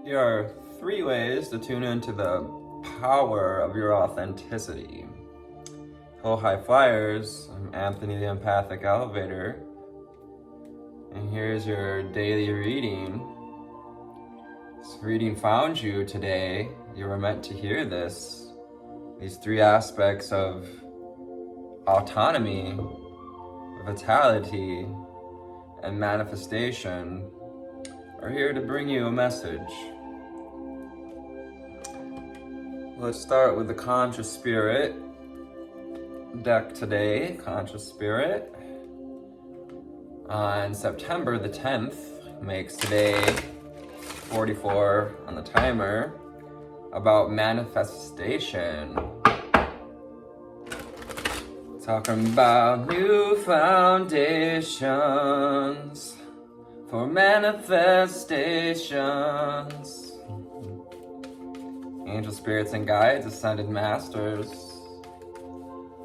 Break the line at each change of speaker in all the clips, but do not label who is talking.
Here are 3 ways to tune into the power of your authenticity. Hello, high flyers. I'm Anthony the Empathic Elevator, and here's your daily reading. This reading found you today. You were meant to hear this. These 3 aspects of autonomy, vitality, and manifestation are here to bring you a message. Let's start with the Conscious Spirit deck today. Conscious Spirit on September the 10th makes today 44 on the timer about manifestation. Talking about new foundations for manifestations. Angel spirits and guides, ascended masters,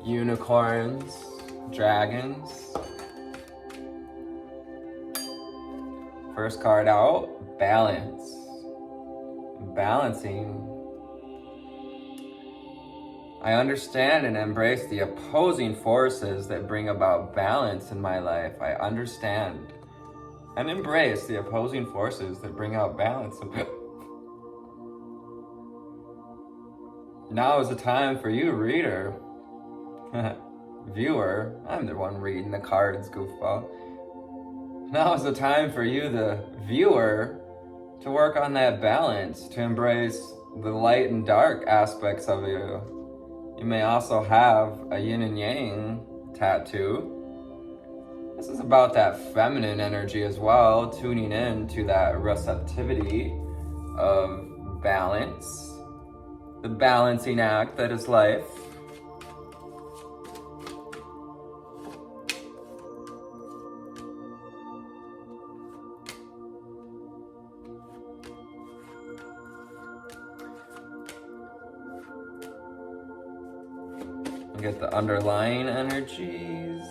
unicorns, dragons. First card out, balance. Balancing. I understand and embrace the opposing forces that bring about balance in my life. I understand and embrace the opposing forces that bring out balance. Now is the time for you, reader, viewer. I'm the one reading the cards, goofball. Now is the time for you, the viewer, to work on that balance, to embrace the light and dark aspects of you. You may also have a yin and yang tattoo. This is about that feminine energy as well, tuning in to that receptivity of balance, the balancing act that is life. Get the underlying energies.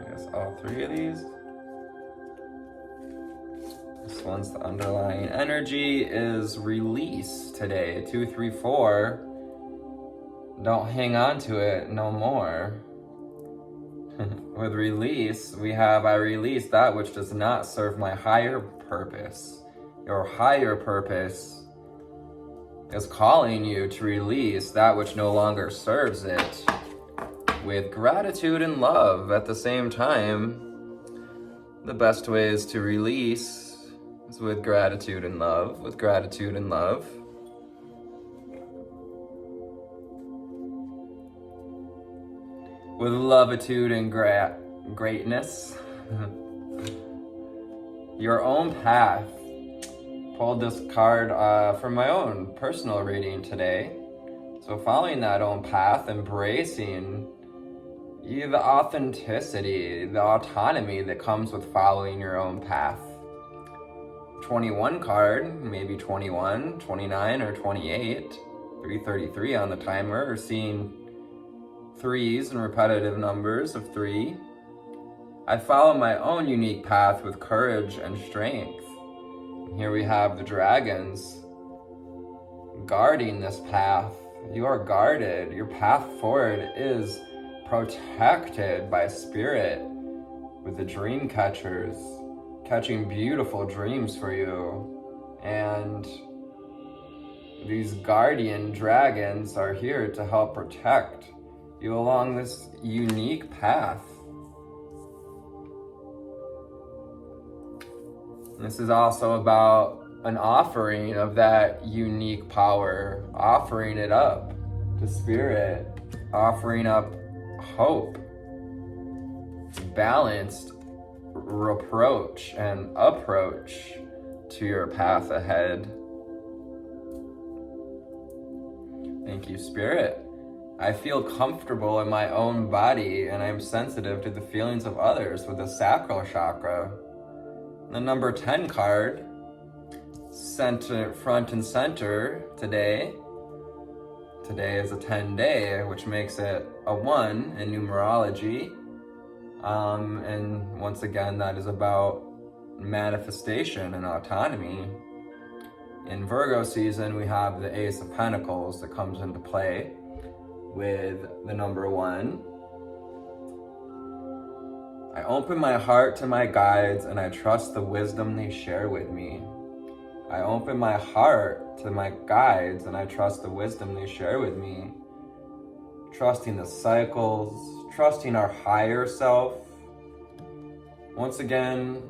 I guess all 3 of these. This one's the underlying energy is release today. 2, 3, 4. Don't hang on to it no more. With release, we have I release that which does not serve my higher purpose. Your higher purpose is calling you to release that which no longer serves it with gratitude and love at the same time. The best ways to release is with gratitude and love, with gratitude and love. With lovitude and greatness. Your own path. Pulled this card from my own personal reading today. So following that own path, embracing the authenticity, the autonomy that comes with following your own path. 21 card, maybe 21, 29, or 28, 333 on the timer, or seeing 3s and repetitive numbers of 3. I follow my own unique path with courage and strength. Here we have the dragons guarding this path. You are guarded. Your path forward is protected by spirit with the dream catchers catching beautiful dreams for you. And these guardian dragons are here to help protect you along this unique path. This is also about an offering of that unique power, offering it up to spirit, offering up hope, balanced reproach and approach to your path ahead. Thank you, Spirit. I feel comfortable in my own body and I'm sensitive to the feelings of others with the sacral chakra. The number 10 card, center, front and center today. Today is a 10-day, which makes it a 1 in numerology. And once again, that is about manifestation and autonomy. In Virgo season, we have the Ace of Pentacles that comes into play with the number 1. I open my heart to my guides and I trust the wisdom they share with me. I open my heart to my guides and I trust the wisdom they share with me. Trusting the cycles, trusting our higher self. Once again,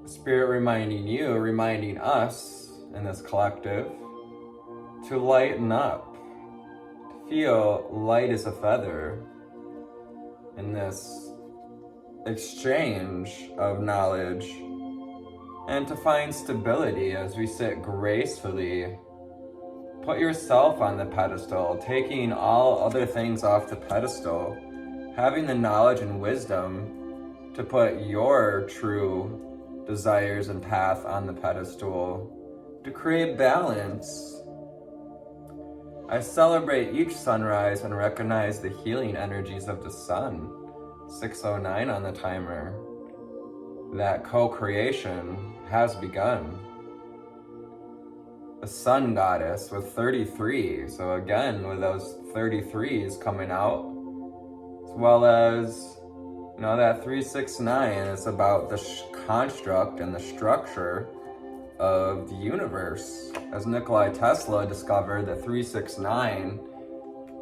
Spirit reminding us in this collective to lighten up, to feel light as a feather in this exchange of knowledge, and to find stability as we sit gracefully. Put yourself on the pedestal, taking all other things off the pedestal, having the knowledge and wisdom to put your true desires and path on the pedestal, to create balance. I celebrate each sunrise and recognize the healing energies of the sun. 6:09 on the timer. That co-creation has begun. The sun goddess with 33. So again, with those 33s coming out, as well as, that 369 is about the construct and the structure of the universe. As Nikola Tesla discovered, that 369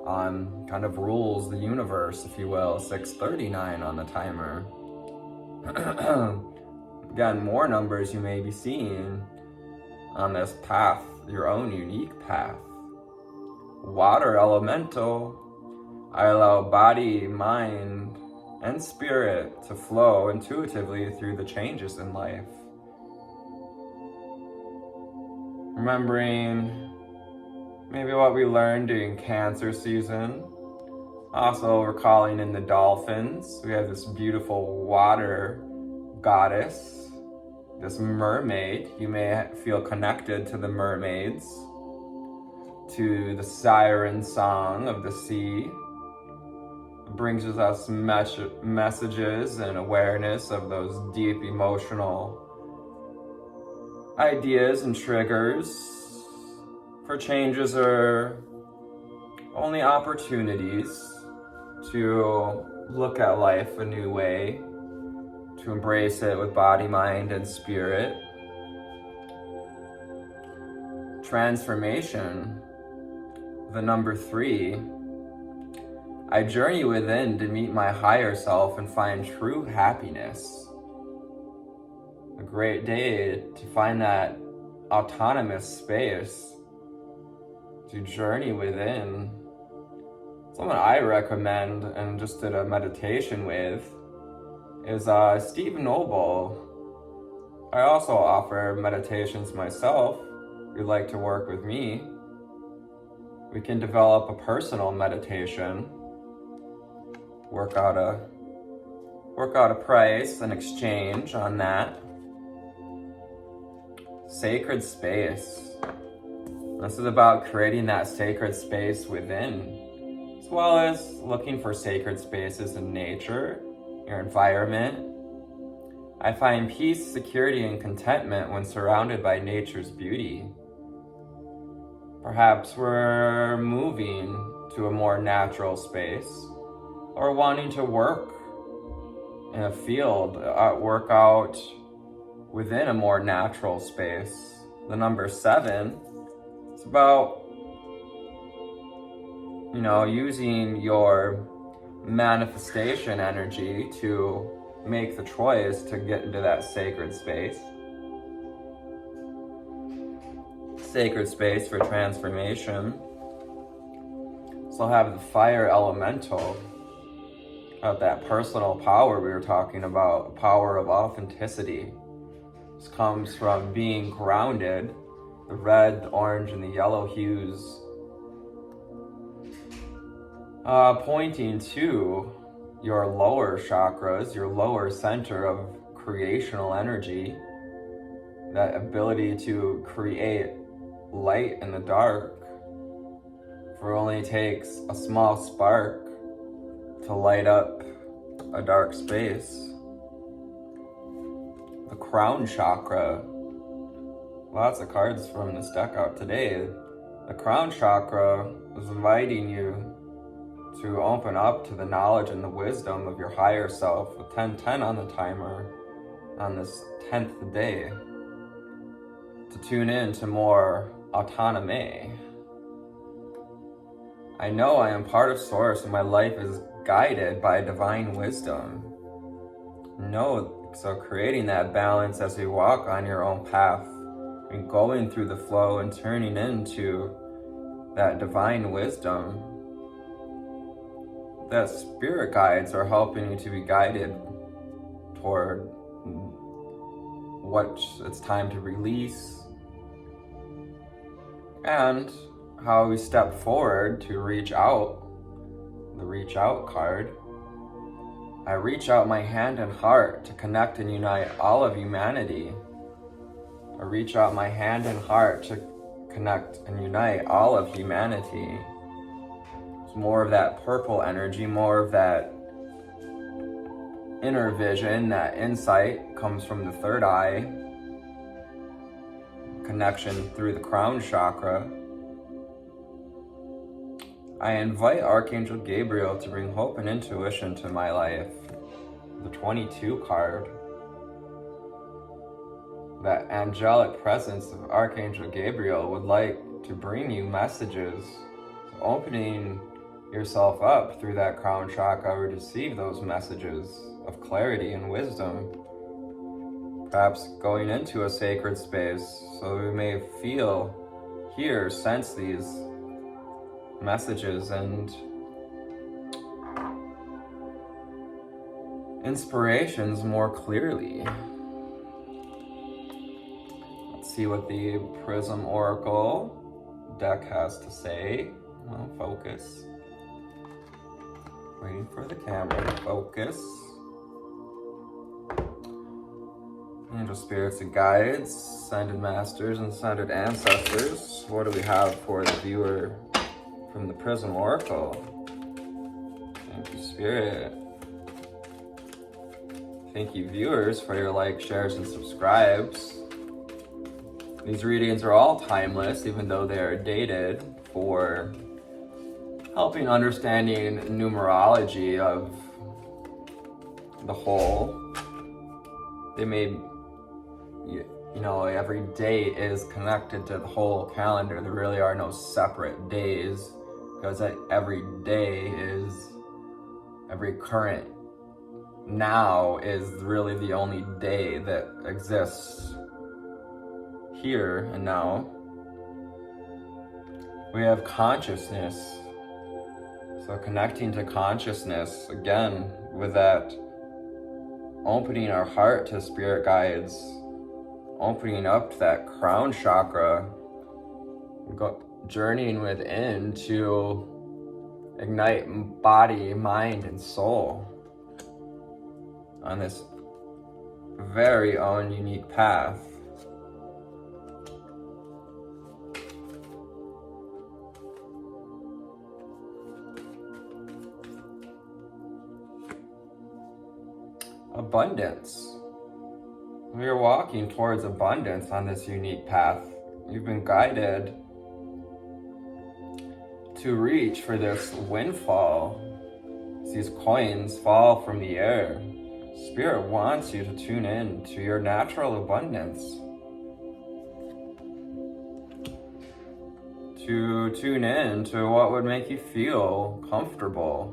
kind of rules the universe, if you will. 6:39 on the timer. Again, more numbers you may be seeing on this path, your own unique path. Water elemental. I allow body, mind, and spirit to flow intuitively through the changes in life. Remembering maybe what we learned during Cancer season. Also recalling in the dolphins, we have this beautiful water goddess, this mermaid. You may feel connected to the mermaids, to the siren song of the sea. It brings us messages and awareness of those deep emotional ideas and triggers. For changes are only opportunities to look at life a new way, to embrace it with body, mind, and spirit. Transformation, the number 3. I journey within to meet my higher self and find true happiness. A great day to find that autonomous space, to journey within. Someone I recommend and just did a meditation with is Steve Noble. I also offer meditations myself. If you'd like to work with me, we can develop a personal meditation, work out a price and exchange on that. Sacred space. This is about creating that sacred space within, as well as looking for sacred spaces in nature, your environment. I find peace, security, and contentment when surrounded by nature's beauty. Perhaps we're moving to a more natural space, or wanting to work in a field, work out within a more natural space. The number 7, it's about, using your manifestation energy to make the choice to get into that sacred space. Sacred space for transformation. So have the fire elemental, about that personal power we were talking about, power of authenticity. This comes from being grounded, the red, the orange, and the yellow hues, pointing to your lower chakras, your lower center of creational energy, that ability to create light in the dark. For it only takes a small spark to light up a dark space. The crown chakra. Lots of cards from this deck out today. The crown chakra is inviting you to open up to the knowledge and the wisdom of your higher self with 1010 on the timer on this 10th day, to tune in to more autonomy. I know I am part of Source and my life is guided by divine wisdom. So creating that balance as you walk on your own path and going through the flow and turning into that divine wisdom, that spirit guides are helping you to be guided toward what it's time to release, and how we step forward to reach out. The reach out card. I reach out my hand and heart to connect and unite all of humanity. I reach out my hand and heart to connect and unite all of humanity. It's more of that purple energy, more of that inner vision, that insight comes from the third eye, connection through the crown chakra. I invite Archangel Gabriel to bring hope and intuition to my life. The 22 card. That angelic presence of Archangel Gabriel would like to bring you messages. So opening yourself up through that crown chakra to receive those messages of clarity and wisdom. Perhaps going into a sacred space so we may feel, hear, sense these messages and inspirations more clearly. Let's see what the Prism Oracle deck has to say. Well, focus. Waiting for the camera to focus. Angel spirits and guides, ascended masters, and ascended ancestors. What do we have for the viewer from the Prism Oracle? Thank you, Spirit. Thank you, viewers, for your likes, shares, and subscribes. These readings are all timeless, even though they are dated, for helping understanding numerology of the whole. They may, every day is connected to the whole calendar. There really are no separate days, because every day is, every current now is really the only day that exists here and now. We have consciousness. So connecting to consciousness, again, with that opening our heart to spirit guides, opening up to that crown chakra, journeying within to ignite body, mind, and soul on this very own unique path. Abundance. We are walking towards abundance on this unique path. You've been guided to reach for this windfall. These coins fall from the air. Spirit wants you to tune in to your natural abundance. To tune in to what would make you feel comfortable.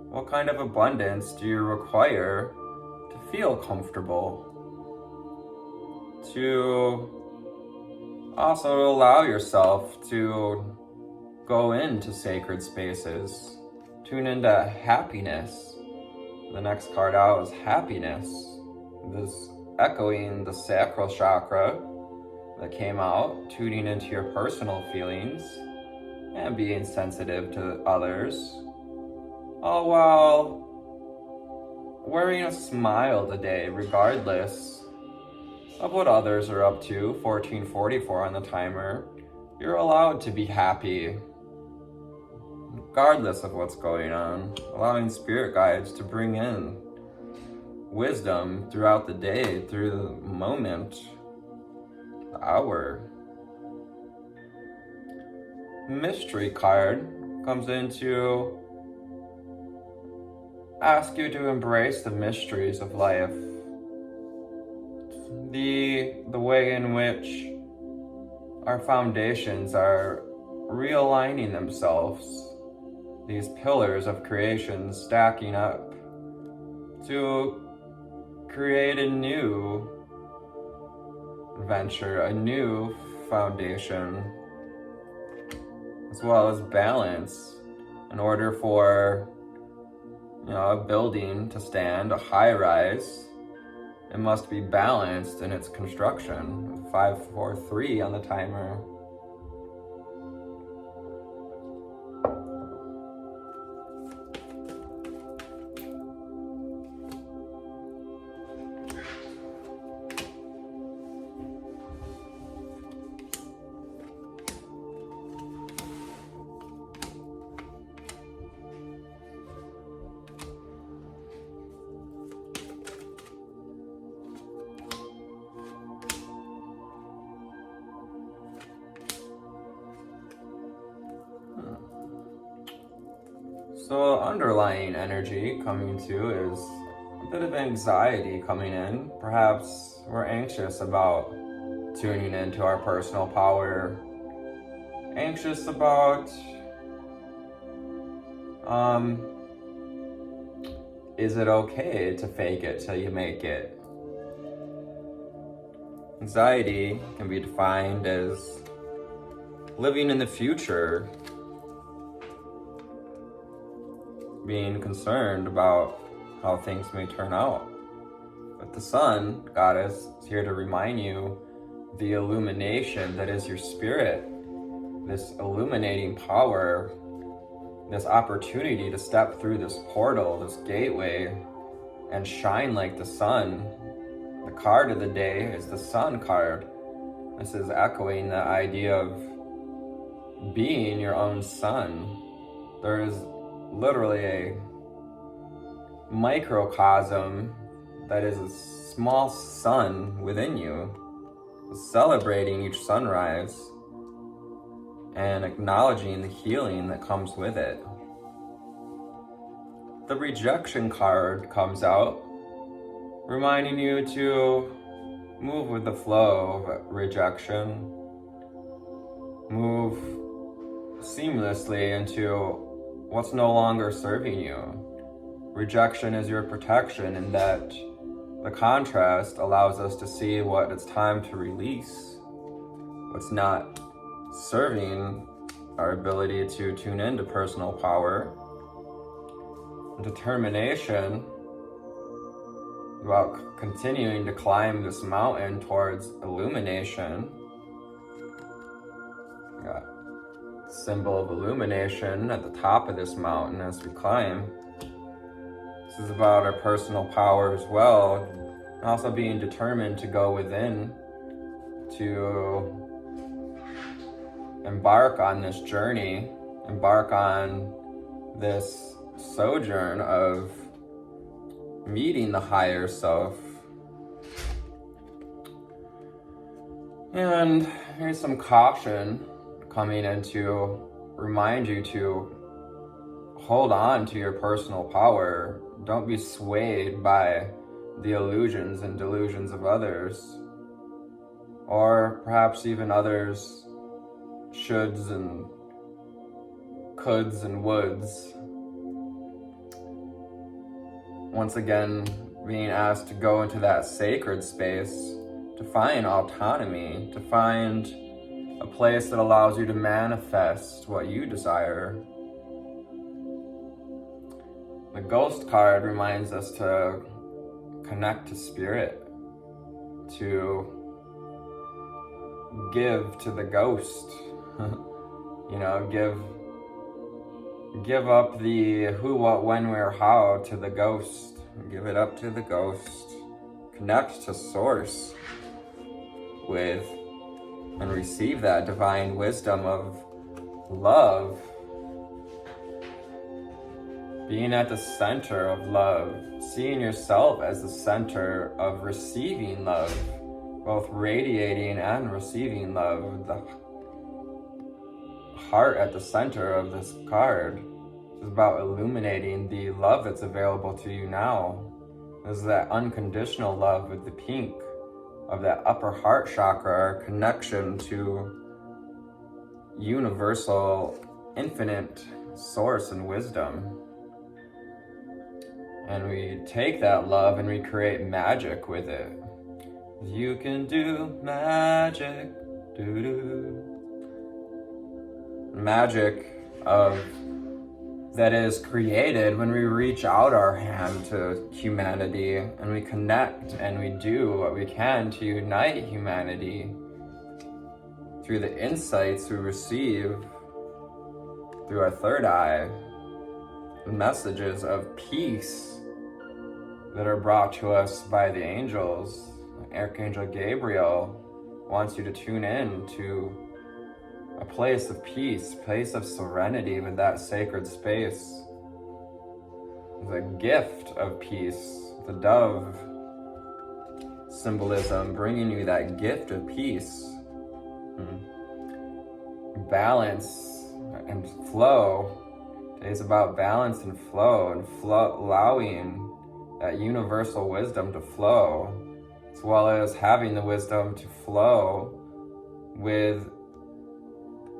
What kind of abundance do you require to feel comfortable? To also allow yourself to go into sacred spaces. Tune into happiness. The next card out is happiness. This echoing the sacral chakra that came out, tuning into your personal feelings and being sensitive to others, all while wearing a smile today, regardless of what others are up to. 1444 on the timer. You're allowed to be happy, regardless of what's going on. Allowing spirit guides to bring in wisdom throughout the day, through the moment, the hour. Mystery card comes in to ask you to embrace the mysteries of life. The way in which our foundations are realigning themselves, these pillars of creation stacking up to create a new venture, a new foundation, as well as balance. In order for a building to stand, a high rise, it must be balanced in its construction. 5, 4, 3 on the timer. So underlying energy coming to is a bit of anxiety coming in. Perhaps we're anxious about tuning into our personal power. Anxious about, is it okay to fake it till you make it? Anxiety can be defined as living in the future, being concerned about how things may turn out. But the sun, goddess, is here to remind you the illumination that is your spirit, this illuminating power, this opportunity to step through this portal, this gateway, and shine like the sun. The card of the day is the sun card. This is echoing the idea of being your own sun. There is literally a microcosm that is a small sun within you, celebrating each sunrise and acknowledging the healing that comes with it. The rejection card comes out, reminding you to move with the flow of rejection, move seamlessly into what's no longer serving you. Rejection is your protection, in that the contrast allows us to see what it's time to release, what's not serving our ability to tune into personal power. Determination about continuing to climb this mountain towards illumination. Got symbol of illumination at the top of this mountain as we climb. This is about our personal power as well, and also being determined to go within, to embark on this journey, embark on this sojourn of meeting the higher self. And here's some caution coming in to remind you to hold on to your personal power. Don't be swayed by the illusions and delusions of others, or perhaps even others' shoulds and coulds and woulds. Once again, being asked to go into that sacred space, to find autonomy, to find a place that allows you to manifest what you desire. The ghost card reminds us to connect to spirit, to give to the ghost. Give up the who, what, when, where, how to the ghost. Give it up to the ghost. Connect to source with and receive that divine wisdom of love. being at the center of love, seeing yourself as the center of receiving love, both radiating and receiving love. The heart at the center of this card is about illuminating the love that's available to you now. This is that unconditional love with the pink of that upper heart chakra, our connection to universal, infinite source and wisdom. And we take that love and we create magic with it. You can do magic, doo-doo. Magic that is created when we reach out our hand to humanity and we connect and we do what we can to unite humanity through the insights we receive through our third eye, messages of peace that are brought to us by the angels. Archangel Gabriel wants you to tune in to a place of peace, place of serenity with that sacred space. The gift of peace, the dove symbolism, bringing you that gift of peace. Balance and flow. Today's about balance and flow, allowing that universal wisdom to flow, as well as having the wisdom to flow with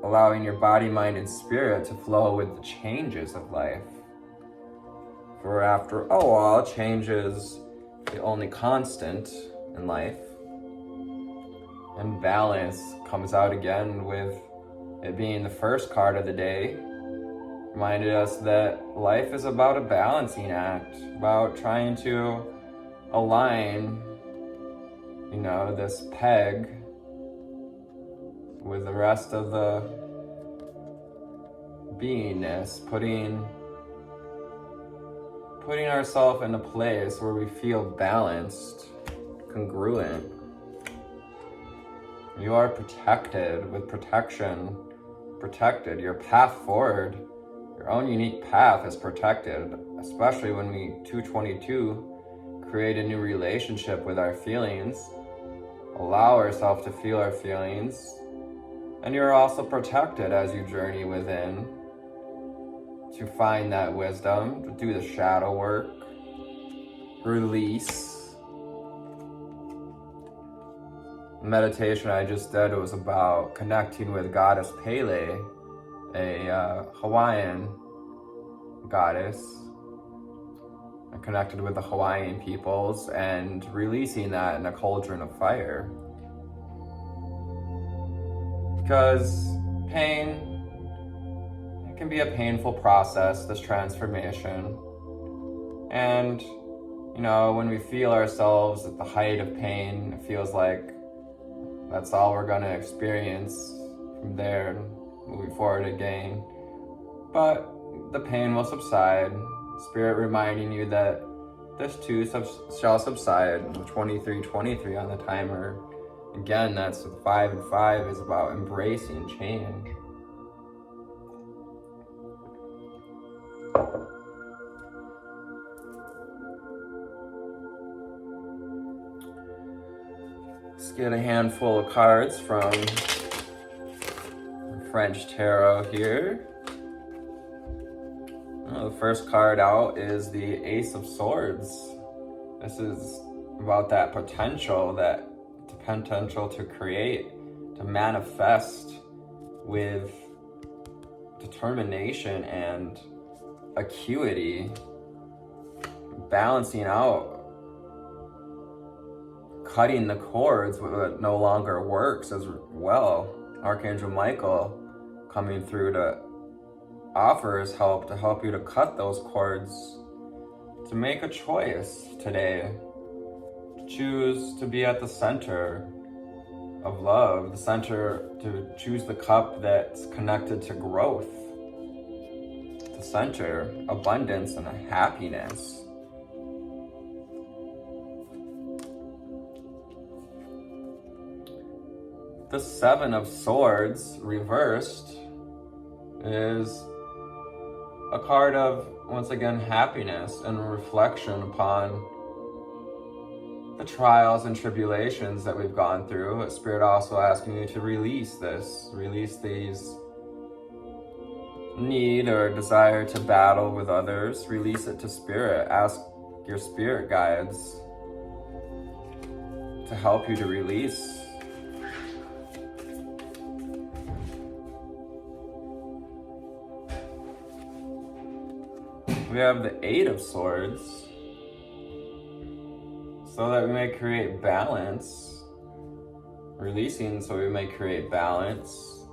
allowing your body, mind, and spirit to flow with the changes of life. For after a while, change is the only constant in life. And balance comes out again with it being the first card of the day. Reminded us that life is about a balancing act, about trying to align, this peg with the rest of the beingness, putting ourselves in a place where we feel balanced, congruent. You are protected with protection, protected. Your path forward, your own unique path is protected, especially when we 222 create a new relationship with our feelings, allow ourselves to feel our feelings. And you're also protected as you journey within to find that wisdom, to do the shadow work, release. The meditation I just did was about connecting with Goddess Pele, a Hawaiian goddess. I connected with the Hawaiian peoples and releasing that in a cauldron of fire. Because pain, it can be a painful process, this transformation. And, when we feel ourselves at the height of pain, it feels like that's all we're going to experience from there, moving forward again. But the pain will subside. Spirit reminding you that this too shall subside. 2323 on the timer. Again, that's 5 and 5 is about embracing change. Let's get a handful of cards from French Tarot here. The first card out is the Ace of Swords. This is about that potential to create, to manifest with determination and acuity, balancing out, cutting the cords what no longer works as well. Archangel Michael coming through to offer his help to help you to cut those cords, to make a choice today, to choose to be at the center of love, the center, to choose the cup that's connected to growth, the center, abundance and happiness. The Seven of Swords reversed is a card of, once again, happiness and reflection upon the trials and tribulations that we've gone through. A Spirit also asking you to release these need or desire to battle with others. Release it to Spirit. Ask your spirit guides to help you to release. We have the Eight of Swords, so that we may create balance. Releasing so we may create balance,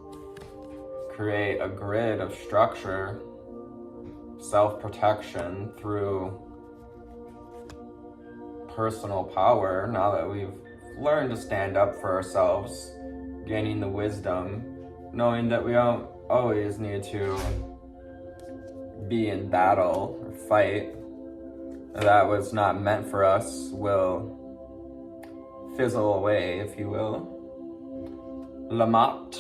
create a grid of structure, self-protection through personal power. Now that we've learned to stand up for ourselves, gaining the wisdom, knowing that we don't always need to be in battle or fight. That was not meant for us will fizzle away, if you will. Lamat.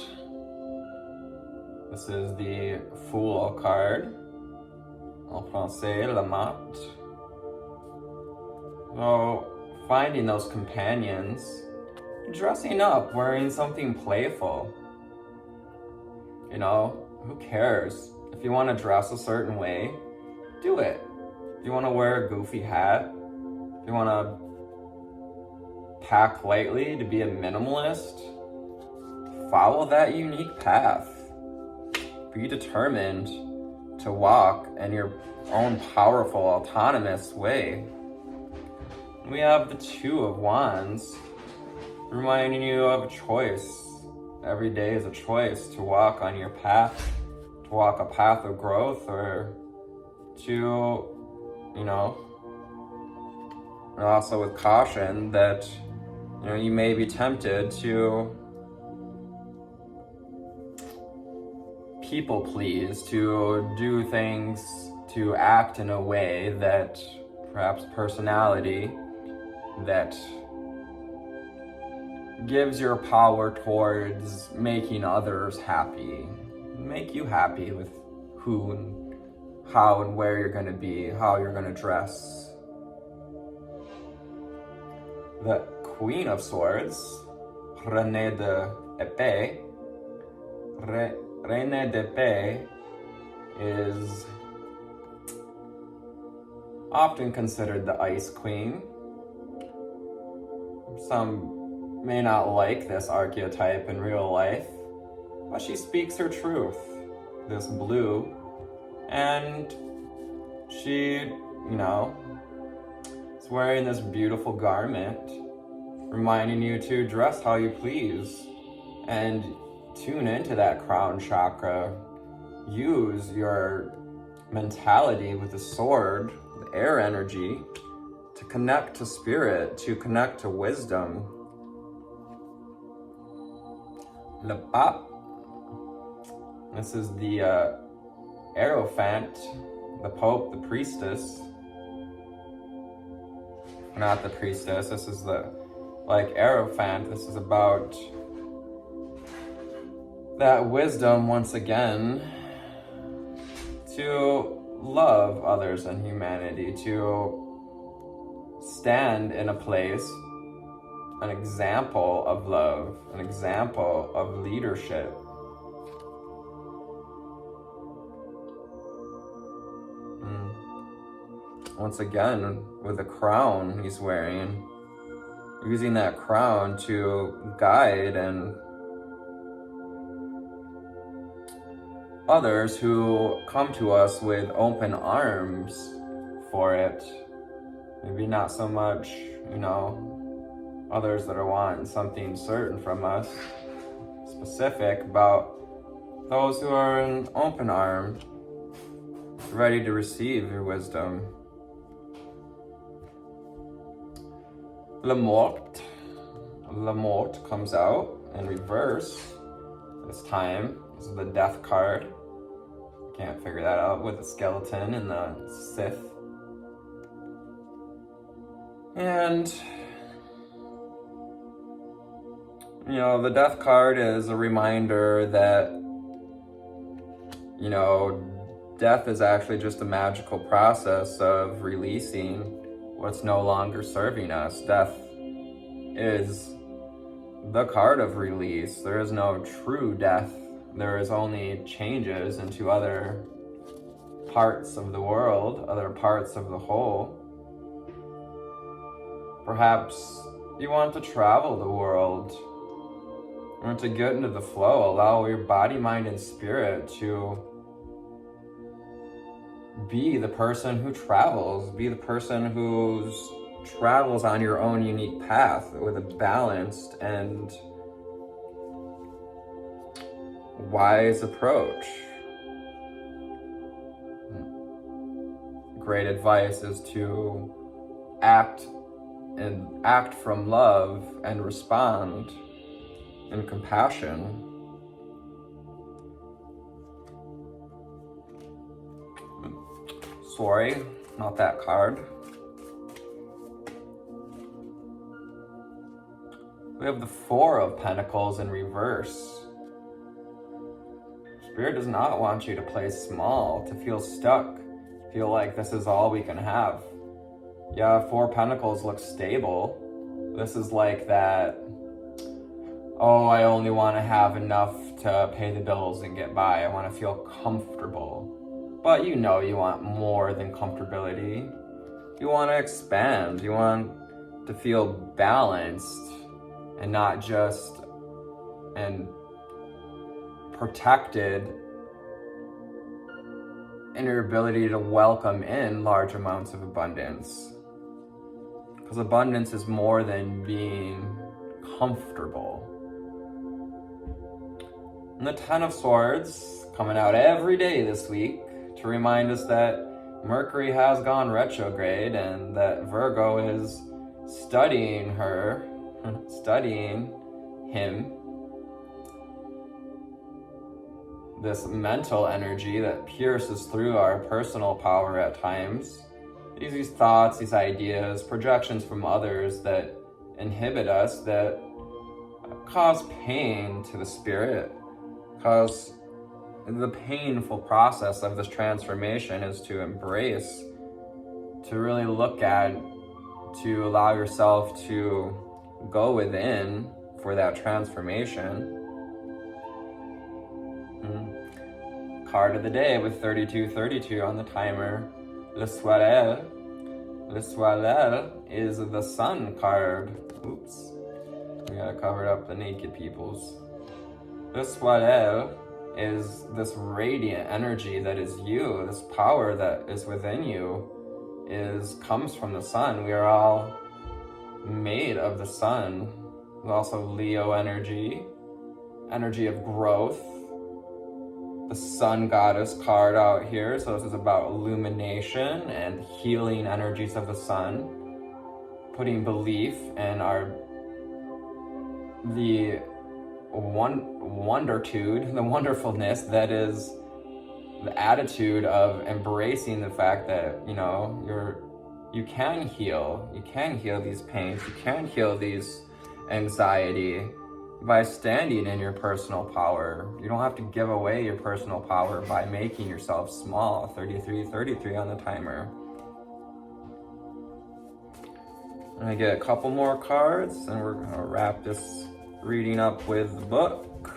This is the Fool card. En français, Lamat. So, finding those companions, dressing up, wearing something playful. You know, who cares? If you want to dress a certain way, do it. If you want to wear a goofy hat, if you want to pack lightly, to be a minimalist, follow that unique path. Be determined to walk in your own powerful, autonomous way. We have the Two of Wands, reminding you of a choice. Every day is a choice to walk on your path, to walk a path of growth, or to, you know, and also with caution that, you know, you may be tempted to people please, to do things, to act in a way that perhaps personality that gives your power towards making others happy. Make you happy with who and how and where you're going to be, how you're going to dress. The Queen of Swords, Reine d'Épée. Reine d'Épée is often considered the Ice Queen. Some may not like this archetype in real life, but she speaks her truth, this blue, and she, you know, is wearing this beautiful garment, reminding you to dress how you please and tune into that crown chakra. Use your mentality with the sword, the air energy, to connect to spirit, to connect to wisdom. Le Pape. This is the Hierophant, the Pope, the Priestess. Not the Priestess, this is the, like, Hierophant. This is about that wisdom, once again, to love others and humanity, to stand in a place, an example of love, an example of leadership. Once again, with the crown he's wearing, using that crown to guide and others who come to us with open arms for it. Maybe not so much, you know, others that are wanting something certain from us, specific, about those who are in open arm, ready to receive your wisdom. La Mort. La Mort comes out in reverse this time. This is the Death card. Can't figure that out with the skeleton and the Sith. And, you know, the Death card is a reminder that, you know, death is actually just a magical process of releasing what's no longer serving us. Death is the card of release. There is no true death. There is only changes into other parts of the world, other parts of the whole. Perhaps you want to travel the world. You want to get into the flow. Allow your body, mind, and spirit to be the person who travels. Be the person who travels on your own unique path with a balanced and wise approach. Great advice is to act from love and respond in compassion. Sorry, not that card. We have the Four of Pentacles in reverse. Spirit does not want you to play small, to feel stuck, feel like this is all we can have. Yeah, Four Pentacles looks stable. This is like that, oh, I only want to have enough to pay the bills and get by. I want to feel comfortable. But you know you want more than comfortability. You want to expand. You want to feel balanced and not just and protected in your ability to welcome in large amounts of abundance. Because abundance is more than being comfortable. And the Ten of Swords coming out every day this week to remind us that Mercury has gone retrograde and that Virgo is studying him. This mental energy that pierces through our personal power at times. These thoughts, these ideas, projections from others that inhibit us, that cause pain to the spirit, cause the painful process of this transformation is to embrace, to really look at, to allow yourself to go within for that transformation. Card of the day with 3232 on the timer. Le Soleil. Le Soleil is the Sun card. Oops. We gotta cover up the naked peoples. Le Soleil is this radiant energy that is you, this power that is within you, comes from the sun. We are all made of the sun. There's also Leo energy of growth. The Sun Goddess card out here, so this is about illumination and healing energies of the sun, putting belief in the wondertude, the wonderfulness that is the attitude of embracing the fact that, you know, you can heal these pains, you can heal these anxiety by standing in your personal power. You don't have to give away your personal power by making yourself small. 33 on the timer. And I get a couple more cards and we're gonna wrap this reading up with the book.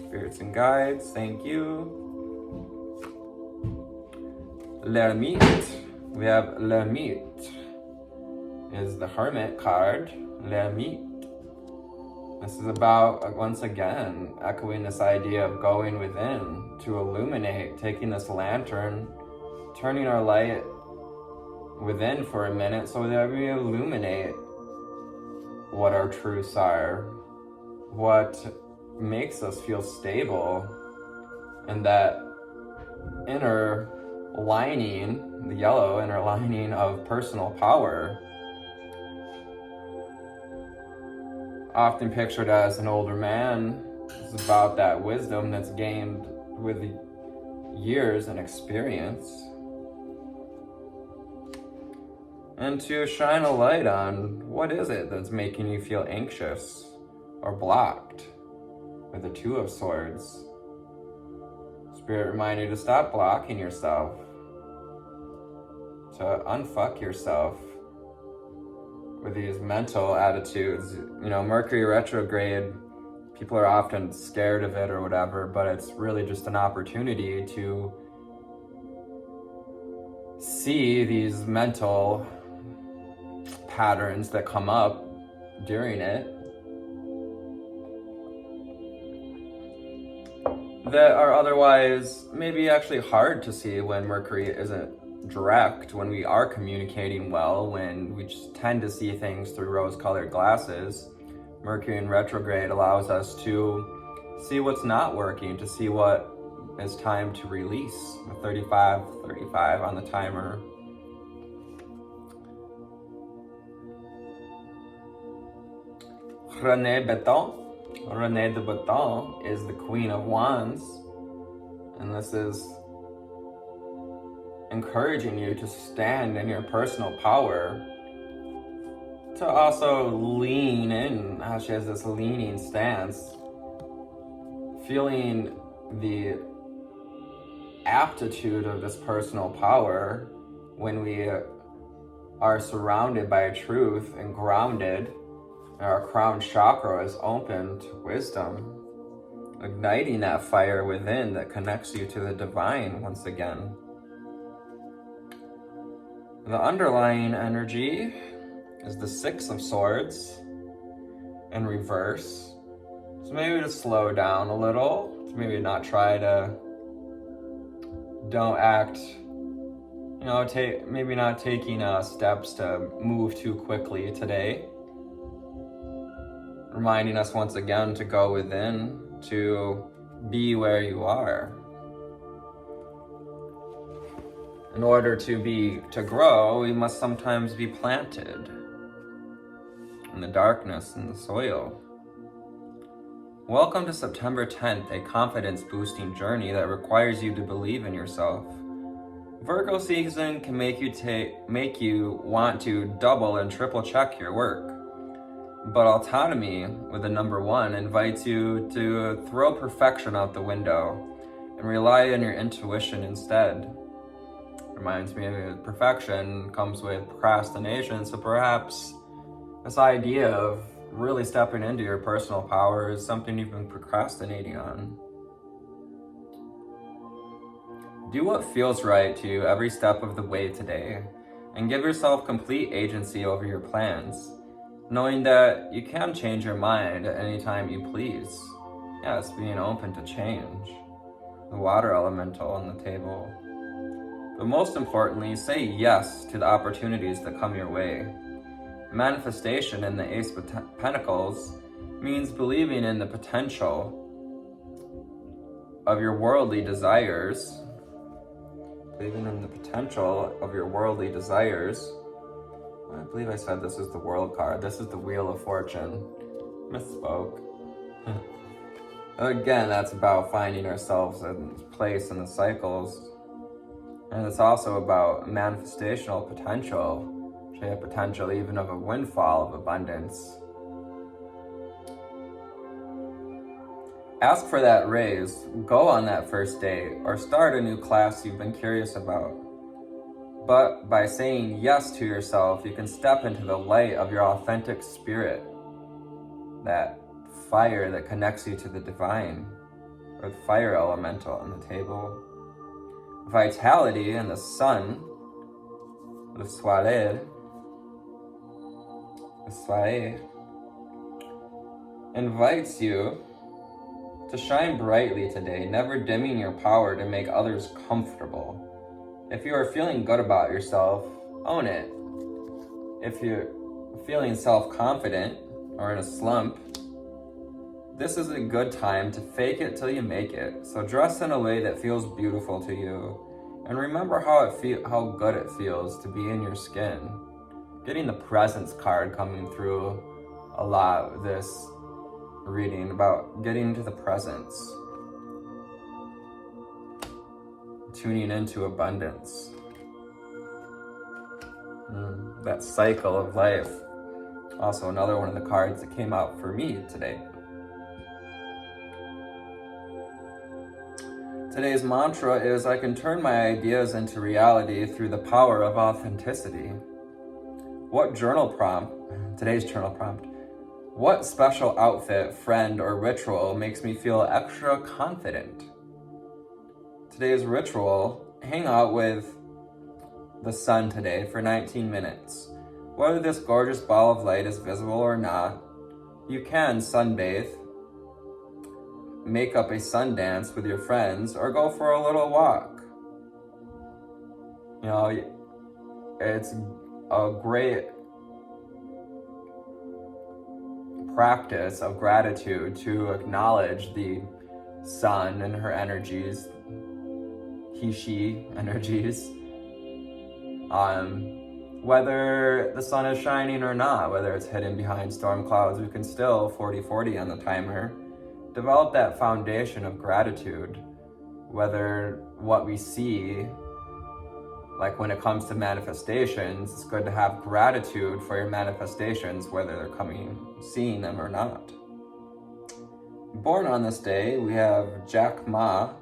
Spirits and guides, thank you. L'ermite. We have l'ermite is the Hermit card. L'ermite. This is about, once again, echoing this idea of going within to illuminate, taking this lantern, turning our light within for a minute so that we illuminate what our truths are, what makes us feel stable, and that inner lining, the yellow inner lining of personal power, often pictured as an older man. It's about that wisdom that's gained with years and experience. And to shine a light on what is it that's making you feel anxious or blocked with the Two of Swords. Spirit remind you to stop blocking yourself, to unfuck yourself with these mental attitudes. You know, Mercury retrograde, people are often scared of it or whatever, but it's really just an opportunity to see these mental patterns that come up during it that are otherwise maybe actually hard to see when Mercury isn't direct, when we are communicating well, when we just tend to see things through rose-colored glasses. Mercury in retrograde allows us to see what's not working, to see what is time to release. 35 on the timer. René de Botton is the Queen of Wands, and this is encouraging you to stand in your personal power, to also lean in. She has this leaning stance, feeling the aptitude of this personal power when we are surrounded by truth and grounded. Our crown chakra is open to wisdom, igniting that fire within that connects you to the divine once again. The underlying energy is the Six of Swords in reverse. So maybe to slow down a little, to maybe not try to, don't act, maybe not taking steps to move too quickly today. Reminding us once again to go within, to be where you are. In order to grow, we must sometimes be planted in the darkness, in the soil. Welcome to September 10th, a confidence-boosting journey that requires you to believe in yourself. Virgo season can make you want to double and triple check your work. But autonomy with the number 1 invites you to throw perfection out the window and rely on your intuition instead. Reminds me of perfection comes with procrastination, so perhaps this idea of really stepping into your personal power is something you've been procrastinating on. Do what feels right to you every step of the way today, and give yourself complete agency over your plans, knowing that you can change your mind at any time you please. Yes, being open to change. The water elemental on the table. But most importantly, say yes to the opportunities that come your way. Manifestation in the Ace of Pentacles means believing in the potential of your worldly desires. Believing in the potential of your worldly desires. I believe I said this is the World card. This is the Wheel of Fortune. Misspoke. Again, that's about finding ourselves in place in the cycles. And it's also about manifestational potential. A potential even of a windfall of abundance. Ask for that raise, go on that first date, or start a new class you've been curious about. But by saying yes to yourself, you can step into the light of your authentic spirit, that fire that connects you to the divine, or the fire elemental on the table. Vitality and the sun, the soleil, invites you to shine brightly today, never dimming your power to make others comfortable. If you are feeling good about yourself, own it. If you're feeling self-confident or in a slump, this is a good time to fake it till you make it. So dress in a way that feels beautiful to you, and remember how good it feels to be in your skin. Getting the presence card coming through a lot with this reading about getting into the presence, tuning into abundance, that cycle of life. Also another one of the cards that came out for me today. Today's mantra is, I can turn my ideas into reality through the power of authenticity. Today's journal prompt, what special outfit, friend, or ritual makes me feel extra confident? Today's ritual, hang out with the sun today for 19 minutes. Whether this gorgeous ball of light is visible or not, you can sunbathe, make up a sun dance with your friends, or go for a little walk. You know, it's a great practice of gratitude to acknowledge the sun and her energies, she energies, whether the sun is shining or not, whether it's hidden behind storm clouds, we can still 40-40 on the timer. Develop that foundation of gratitude, whether what we see, like when it comes to manifestations, it's good to have gratitude for your manifestations, whether they're seeing them or not. Born on this day, we have Jack Ma,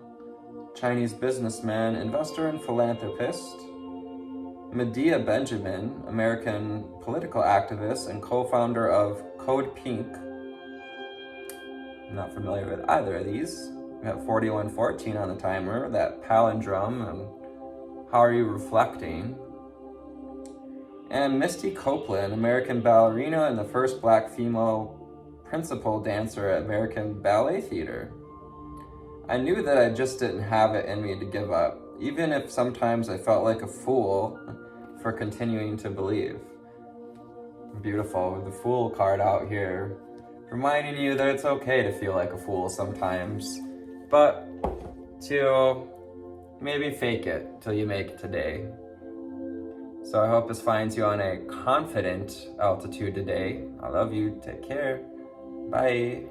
Chinese businessman, investor, and philanthropist. Medea Benjamin, American political activist and co-founder of Code Pink. I'm not familiar with either of these. We have 4114 on the timer, that palindrome, and how are you reflecting? And Misty Copeland, American ballerina and the first Black female principal dancer at American Ballet Theater. I knew that I just didn't have it in me to give up, even if sometimes I felt like a fool for continuing to believe. Beautiful, the Fool card out here, reminding you that it's okay to feel like a fool sometimes, but to maybe fake it till you make it today. So I hope this finds you on a confident altitude today. I love you. Take care. Bye.